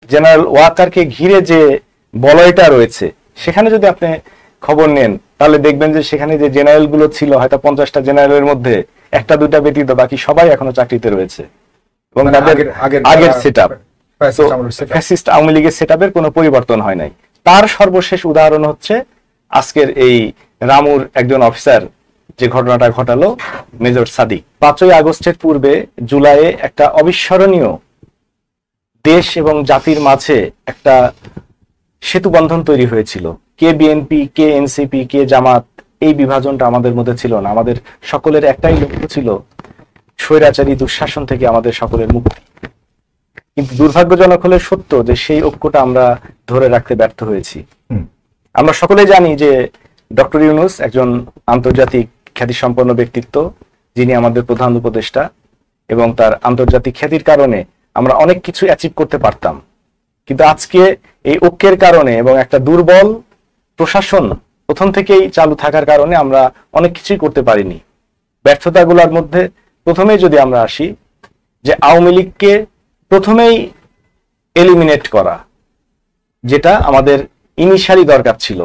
General ওয়াকারকে ঘিরে যে বলয়টা রয়েছে সেখানে যদি আপনি খবর নেন তাহলে দেখবেন যে সেখানে যে জেনারেল গুলো ছিল হয়তো 50টা জেনারেলের মধ্যে একটা দুইটা ব্যতীত বাকি সবাই এখনো চাকরিতে রয়েছে এবং তাদের আগের সেটআপ ফ্যাসিস্ট আওয়ামী লীগের সেটআপের কোনো পরিবর্তন হয় নাই। তার সর্বশেষ উদাহরণ হচ্ছে আজকের এই রামুর একজন অফিসার যে ঘটনাটা ঘটালো মেজর সাদিক। 5ই আগস্টের পূর্বে জুলাইয়ে একটা অবিস্মরণীয় দেশ এবং জাতির মাঝে একটা সেতু বন্ধন তৈরি হয়েছিল। কে বিএনপি, কে এনসিপি, কে জামাত, এই বিভাজনটা আমাদের মধ্যে ছিল না। আমাদের সকলের একটাই লক্ষ্য ছিল স্বৈরাচারী দুঃশাসন থেকে আমাদের সকলের মুক্তি। কিন্তু দুর্ভাগ্যজনক হলে সত্য যে সেই ঐক্যটা আমরা ধরে রাখতে ব্যর্থ হয়েছি। আমরা সকলে জানি যে ডক্টর ইউনূস একজন আন্তর্জাতিক খ্যাতিসম্পন্ন ব্যক্তিত্ব, যিনি আমাদের প্রধান উপদেষ্টা, এবং তার আন্তর্জাতিক খ্যাতির কারণে আমরা অনেক কিছু অ্যাচিভ করতে পারতাম। কিন্তু আজকে এই ঐক্যের কারণে এবং একটা দুর্বল প্রশাসন প্রথম থেকেই চালু থাকার কারণে আমরা অনেক কিছুই করতে পারিনি। ব্যর্থতাগুলোর মধ্যে প্রথমেই যদি আমরা আসি, যে আওয়ামী লীগকে প্রথমেই এলিমিনেট করা, যেটা আমাদের ইনিশিয়ালি দরকার ছিল।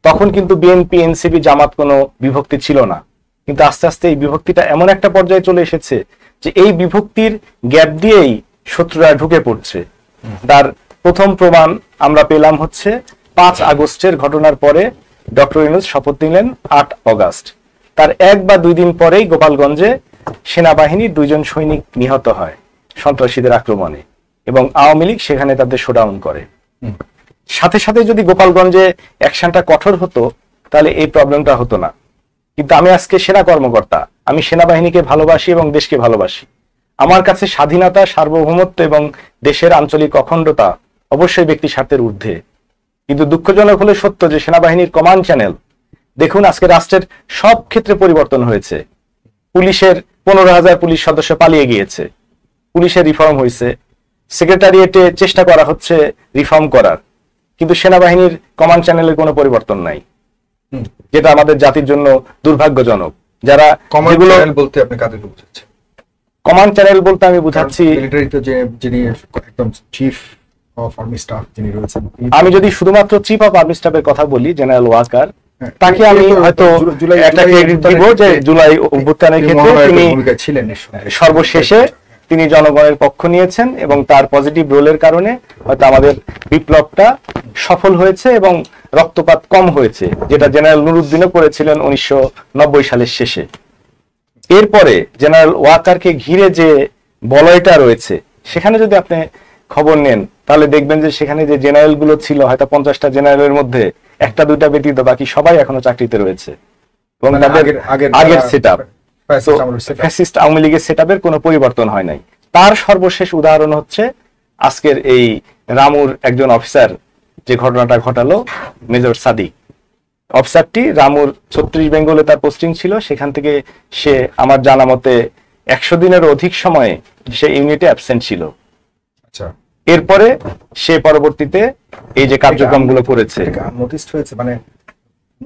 তখন কিন্তু বিএনপি, এনসিপি, জামাত কোনো বিভক্তি ছিল না, কিন্তু আস্তে আস্তে এই বিভক্তিটা এমন একটা পর্যায়ে চলে এসেছে যে এই বিভক্তির গ্যাপ দিয়েই শত্রুরা ঢুকে পড়ছে। তার প্রথম প্রমাণ আমরা পেলাম হচ্ছে 5 আগস্টের ঘটনার পরে ডক্টর ইউনূস শপথ নিলেন 8 অগাস্ট। তার 1 বা 2 দিন পরেই গোপালগঞ্জে সেনাবাহিনীর 2 জন সৈনিক নিহত হয় সন্ত্রাসীদের আক্রমণে, এবং আওয়ামী লীগ সেখানে তাদের শোডাউন করে। সাথে সাথে যদি গোপালগঞ্জে অ্যাকশনটা কঠোর হতো তাহলে এই প্রবলেমটা হতো না। কিন্তু আমি আজকে সেনা কর্মকর্তা, আমি সেনাবাহিনীকে ভালোবাসি এবং দেশকে ভালোবাসি। আমার কাছে স্বাধীনতা, সার্বভৌমত্ব এবং দেশের আঞ্চলিক অখণ্ডতা অবশ্যই ব্যক্তি স্বার্থের ঊর্ধ্বে। কিন্তু দুঃখজনক হলে সত্য যে সেনাবাহিনীর কমান্ড চ্যানেল, দেখুন আজকে রাষ্ট্রের সব ক্ষেত্রে পরিবর্তন হয়েছে। পুলিশের 15,000 পুলিশ সদস্য পালিয়ে গিয়েছে, পুলিশের রিফর্ম হয়েছে, সেক্রেটারিয়েটে চেষ্টা করা হচ্ছে রিফর্ম করার, কিন্তু সেনাবাহিনীর কমান্ড চ্যানেলের কোনো পরিবর্তন নাই, যেটা আমাদের জাতির জন্য দুর্ভাগ্যজনক। যারা কমান্ড চ্যানেল বলতে আপনি কাদেরকে বোঝাচ্ছেন? কমান্ড চ্যানেল বলতে আমি বুঝাচ্ছি মিলিটারিতে যে যিনি একদম চিফ অফ আর্মি স্টাফ যিনি রয়েছেন। আমি যদি শুধুমাত্র চিফ অফ আর্মি স্টাফের কথা বলি, জেনারেল ওয়াকার, তাকে আমি হয়তো একটা ক্রেডিট দিব যে জুলাই অভ্যুত্থানের ক্ষেত্রে তিনি ছিলেন, সর্বশেষে তিনি জনগণের পক্ষ নিয়েছেন এবং তার পজিটিভ রোলের কারণে হয়তো আমাদের বিপ্লবটা সফল হয়েছে এবং রক্তপাত কম হয়েছে, যেটা জেনারেল নুরুদ্দিনও করেছিলেন 1990 সালের শেষে। এরপরে জেনারেল ওয়াকারকে ঘিরে যে বলয়টা রয়েছে সেখানে যদি আপনি খবর নেন তাহলে দেখবেন যে সেখানে যে জেনারেল গুলো ছিল হয়তো 50টা জেনারেলের মধ্যে একটা দুইটা ব্যতীত বাকি সবাই এখনো চাকরিতে রয়েছে এবং তাদের আগের সেটআপ ফ্যাসিস্ট আওয়ামী লীগের সেটআপের কোনো পরিবর্তন হয় নাই। তার সর্বশেষ উদাহরণ হচ্ছে আজকের এই রামুর একজন অফিসার যে ঘটনাটা ঘটালো মেজর সাদিক। অফিসারটি রামুর 36 বেঙ্গলে তার পোস্টিং ছিল, সেখান থেকে সে আমার জানা মতে 100 দিনেরও অধিক সময়ে সে ইউনিটে অ্যাবসেন্ট ছিল। আচ্ছা, এরপরে সে পরবর্তীতে এই যে কার্যক্রমগুলো করেছে, নোটিসড হয়েছে, মানে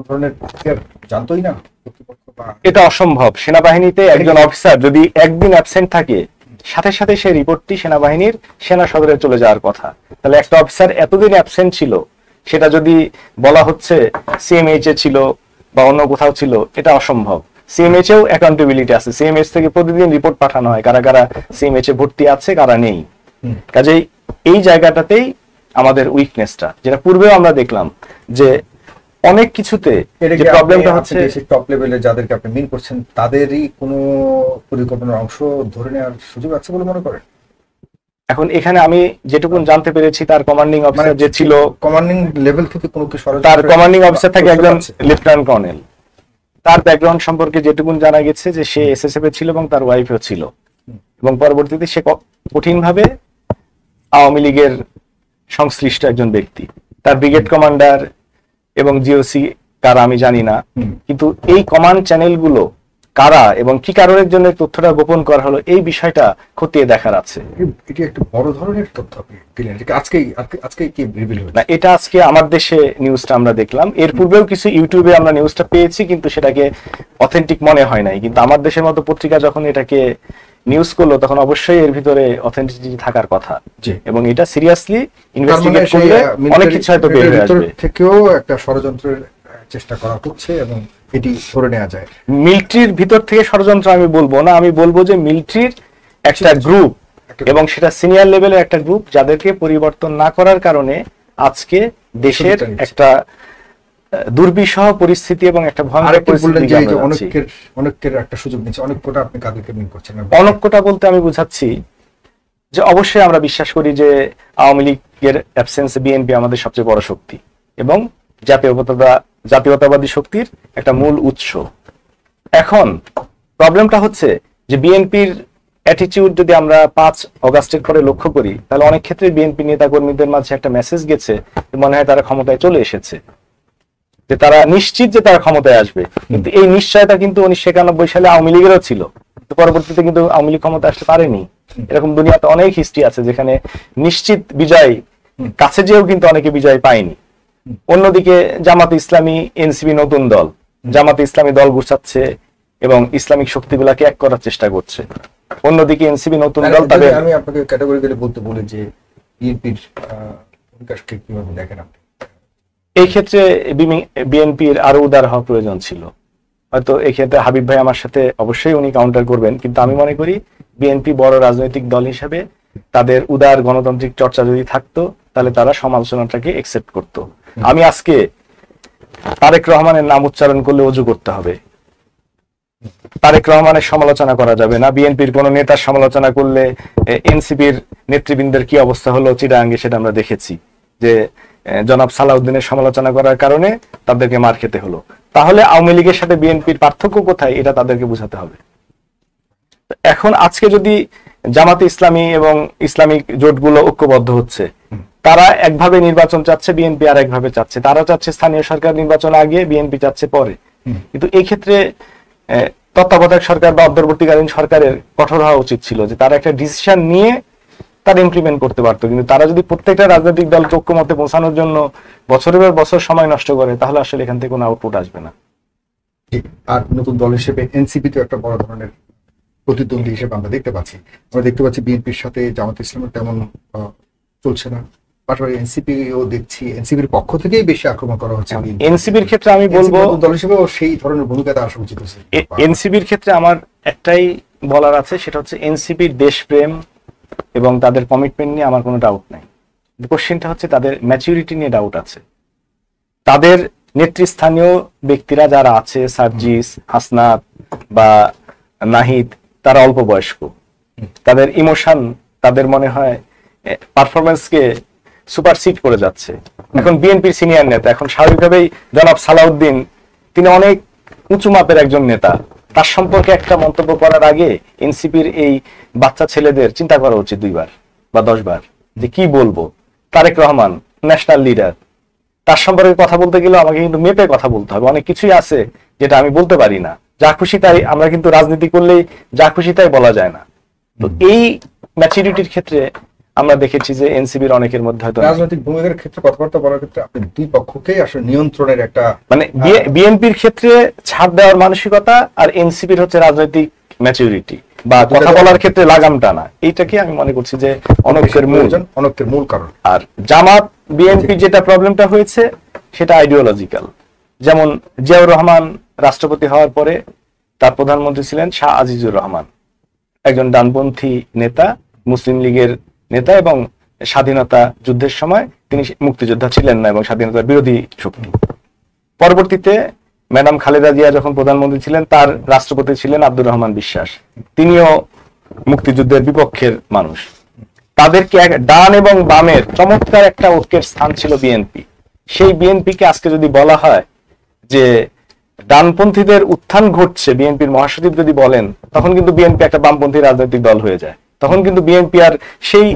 ধরনের জানতোই না কর্তৃপক্ষ, এটা অসম্ভব। সেনাবাহিনীতে একজন অফিসার যদি একদিন অ্যাবসেন্ট থাকে সাথে সাথে সেই রিপোর্টটি সেনাবাহিনীর সেনা সদরে চলে যাওয়ার কথা। তাহলে একটা অফিসার এতদিন অ্যাবসেন্ট ছিল, সেটা যদি বলা হচ্ছে সিএমএইচ এ ছিল বা অন্য কোথাও ছিল, এটা অসম্ভব। সিএমএইচ এও অ্যাকাউন্টেবিলিটি আছে, সিএমএইচ থেকে প্রতিদিন রিপোর্ট পাঠানো হয় কারা কারা সিএমএইচ এ ভর্তি আছে কারা নেই। কাজেই এই জায়গাটাতেই আমাদের উইকনেসটা, যেটা পূর্বেও আমরা দেখলাম যে অনেক কিছুতে যে প্রবলেমটা হচ্ছে টপ লেভেলে যাদেরকে আপনি মিন করছেন তাদেরই কোনো পরিকল্পনার অংশ ধরে নেওয়ার সুযোগ আছে বলে মনে করেন? এখন এখানে আমি যেটুকু জানতে পেরেছি তার কমান্ডিং অফিসার যে ছিল, কমান্ডিং লেভেল থেকে কোনো কি তার কমান্ডিং অফিসার থাকে একজন লেফটেন্যান্ট কর্নেল। তার ব্যাকগ্রাউন্ড সম্পর্কে যেটুকু জানা গেছে যে সে এসএসএফ এ ছিল এবং তার ওয়াইফও ছিল, এবং পরবর্তীতে সে কঠিনভাবে আওয়ামী লীগের সংশ্লিষ্ট একজন ব্যক্তি। তার ব্রিগেড কমান্ডার এবং জিওসি কারা আমি জানি না, কিন্তু এই কমান্ড চ্যানেলগুলো কারা এবং কি কারণের জন্য তথ্যটা গোপন করা হলো এই বিষয়টা খতিয়ে দেখার আছে। এটি একটা বড় ধরনের তথ্য আপনি দিলেন, আজকে কি রিভিল হলো না? এটা আজকে আমার দেশে নিউজটা আমরা দেখলাম। এর পূর্বেও কিছু ইউটিউবে আমরা নিউজটা পেয়েছি, কিন্তু সেটাকে অথেন্টিক মনে হয় নাই। কিন্তু আমার দেশের মতো পত্রিকা যখন এটাকে নিউজ করলো তখন অবশ্যই এর ভিতরে অথেন্টিসিটি থাকার কথা, জি। এবং এটা সিরিয়াসলি তার মানে ইনভেস্টিগেট সেই করলে অনেক কিছু হয়তো বের হয়ে ভিতর আসবে। থেকেও একটা ষড়যন্ত্রের চেষ্টা করা হচ্ছে এবং এটি ধরে নেওয়া যায়। মিলিটারির ভিতর থেকে ষড়যন্ত্র আমি বলবো না, আমি বলবো যে মিলিটারির একটা গ্রুপ, এবং সেটা সিনিয়র লেভেলের একটা গ্রুপ, যাদেরকে পরিবর্তন না করার কারণে আজকে দেশের সুযোগটা নিচ্ছে। একটা দুর্বিষহ পরিস্থিতি এবং একটা ভয়ঙ্কর আরেকটু বললেন পরিস্থিতি যে এই যে আমরা যাচ্ছি। অনেকের একটা সুযোগ নিচ্ছে, অনেকটা আপনি কাদেরকে মিন করছেন? অনৈক্যটা বলতে আমি বুঝাচ্ছি যে অবশ্যই আমরা বিশ্বাস করি যে আওয়ামী লীগের অ্যাবসেন্সে বিএনপি আমাদের সবচেয়ে বড় শক্তি এবং জাতীয়তাবাদী শক্তির একটা মূল উৎস। এখন প্রবলেমটা হচ্ছে যে বিএনপির অ্যাটিটিউড যদি আমরা 5 অগাস্টের পরে লক্ষ্য করি, তাহলে অনেক ক্ষেত্রে বিএনপি নেতা কর্মীদের মাঝে একটা মেসেজ গেছে যে মনে হয় তারা ক্ষমতায় চলে এসেছে, যে তারা নিশ্চিত যে তারা ক্ষমতায় আসবে। কিন্তু এই নিশ্চয়তা কিন্তু 1991 সালে আওয়ামী লীগেরও ছিল, কিন্তু পরবর্তীতে কিন্তু আওয়ামী লীগ ক্ষমতা আসতে পারেনি। এরকম দুনিয়াতে অনেক হিস্ট্রি আছে যেখানে নিশ্চিত বিজয় কাছে যেও কিন্তু অনেকে বিজয় পায়নি। অন্যদিকে জামাত ইসলামী, এনসিপি নতুন দল, জামাত ইসলামী দল গুছাচ্ছে এবং ইসলামিক শক্তিগুলাকে এক করার চেষ্টা করছে। অন্যদিকে এনসিপি নতুন দল তাদের, আমি আপনাকে ক্যাটাগরিক্যালি বলতে বলি যে বিএনপির ভূমিকাকে কিভাবে দেখেন আপনি? এই ক্ষেত্রে বিএনপির আরো উদার হওয়া প্রয়োজন ছিল। হয়তো এই ক্ষেত্রে হাবিব ভাই আমার সাথে অবশ্যই উনি কাউন্টার করবেন, কিন্তু আমি মনে করি বিএনপি বড় রাজনৈতিক দল হিসেবে তাদের উদার গণতান্ত্রিক চর্চা যদি থাকতো তাহলে তারা সমালোচনাটাকে একসেপ্ট করতো। আমি আজকে তারেক রহমানের নাম উচ্চারণ করলে অজু করতে হবে, তারেক রহমানের সমালোচনা করা যাবে না। বিএনপির কোন নেতার সমালোচনা করলে এনসিপির নেতৃবৃন্দের কি অবস্থা হলো চিটাগাঙ্গে সেটা আমরা দেখেছি, যে জনাব সালাউদ্দিনের সমালোচনা করার কারণে তাদেরকে মার খেতে হলো। তাহলে আওয়ামী লীগের সাথে বিএনপির পার্থক্য কোথায়, এটা তাদেরকে বোঝাতে হবে। এখন আজকে যদি জামাতে ইসলামী এবং ইসলামিক জোটগুলো ঐক্যবদ্ধ হচ্ছে, তারা একভাবে নির্বাচন চাচ্ছে, বিএনপি আর একভাবে চাচ্ছে। তারা চাচ্ছে স্থানীয় সরকার নির্বাচন আগে, বিএনপি চাচ্ছে পরে। কিন্তু এই ক্ষেত্রে তত্ত্বাবধায়ক সরকার বা অন্তর্বর্তীকালীন সরকারের কঠোর হওয়া উচিত ছিল, যে তারা একটা ডিসিশন নিয়ে তারা ইমপ্লিমেন্ট করতে পারতো। কিন্তু তারা যদি প্রত্যেকটা রাজনৈতিক দল ঐক্যমতে পৌঁছানোর জন্য বছরের পর বছর সময় নষ্ট করে, তাহলে আসলে এখান থেকে কোনো আউটপুট আসবে না। আর নতুন দল হিসেবে এনসিপি তো একটা বড় ধরনের প্রতিদ্বন্দ্বী হিসেবে আমরা দেখতে পাচ্ছি। আমরা দেখতে পাচ্ছি বিএনপির সাথে জামাত ইসলামের তেমন চলছে না, পাশাপাশি এনসিপিও দেখছি এনসিপির পক্ষ থেকেই বেশি আক্রমণ করা হচ্ছে। এনসিপির ক্ষেত্রে আমি বলবো দল হিসেবেও সেই ধরনের ভূমিকাতে আসা উচিত। এনসিপির ক্ষেত্রে আমার একটাই বলার আছে, সেটা হচ্ছে এনসিপির দেশপ্রেম এবং তাদের কমিটমেন্ট নিয়ে আমার কোনো ডাউট নাই। কোশ্চেনটা হচ্ছে তাদের ম্যাচুরিটি নিয়ে ডাউট আছে। তাদের নেতৃস্থানীয় ব্যক্তিরা যারা আছে, সার্জিস, হাসনাত বা নাহিদ, তারা অল্প বয়স্ক। তাদের ইমোশন, তাদের মনে হয় পারফরমেন্সকে সুপারসিড করে যাচ্ছে। এখন বিএনপির সিনিয়র নেতা, এখন স্বাভাবিকভাবেই জনাব সালাউদ্দিন, তিনি অনেক উঁচু মাপের একজন নেতা। তার সম্পর্কে একটা মন্তব্য করার আগে এনসিপির এই বাচ্চা ছেলেদের চিন্তা করা উচিত 2 বার বা 10 বার, যে কি বলবো। তারেক রহমান ন্যাশনাল লিডার, তার সম্পর্কে কথা বলতে গেলে আমাকে কিন্তু মেপে কথা বলতে হবে। অনেক কিছুই আছে যেটা আমি বলতে পারি না, যা খুশি তাই। আমরা কিন্তু রাজনীতি করলেই যা খুশি তাই বলা যায় না। তো এই ম্যাচুরিটির ক্ষেত্রে আমরা দেখেছি যে এনসিপির অনেকের মধ্যে হয়তো রাজনৈতিক ভূমিকার ক্ষেত্রে কথাবার্তা বলার ক্ষেত্রে আপনি দুই পক্ষকেই আসলে নিয়ন্ত্রণের একটা, মানে বিএনপির ক্ষেত্রে ছাড় দেওয়ার মানসিকতা, আর এনসিপির হচ্ছে রাজনৈতিক ম্যাচুরিটি বা কথা বলার ক্ষেত্রে লাগাম টানা। এইটাকে আমি মনে করছি যে অনৈক্যের মূল কারণ। আর জামাত বিএনপি যেটা প্রবলেমটা হয়েছে সেটা আইডিওলজিক্যাল। যেমন জিয়াউর রহমান রাষ্ট্রপতি হওয়ার পরে তার প্রধানমন্ত্রী ছিলেন শাহ আজিজুর রহমান, একজন ডানপন্থী নেতা, মুসলিম লীগের নেতা, এবং স্বাধীনতা যুদ্ধের সময় তিনি মুক্তিযোদ্ধা ছিলেন না এবং স্বাধীনতার বিরোধী শক্তি। পরবর্তীতে ম্যাডাম খালেদা জিয়া যখন প্রধানমন্ত্রী ছিলেন, তার রাষ্ট্রপতি ছিলেন আব্দুর রহমান বিশ্বাস, তিনিও মুক্তিযুদ্ধের বিপক্ষের মানুষ। তাদেরকে ডান এবং বামের চমৎকার একটা ঐক্যের স্থান ছিল বিএনপি। সেই বিএনপিকে আজকে যদি বলা হয় যে ডানপন্থীদের উত্থান ঘটছে, বিএনপির মহাসচিব যদি বলেন, তখন কিন্তু বিএনপি একটা বামপন্থী রাজনৈতিক দল হয়ে যায়। তখন কিন্তু বিএনপি আর সেই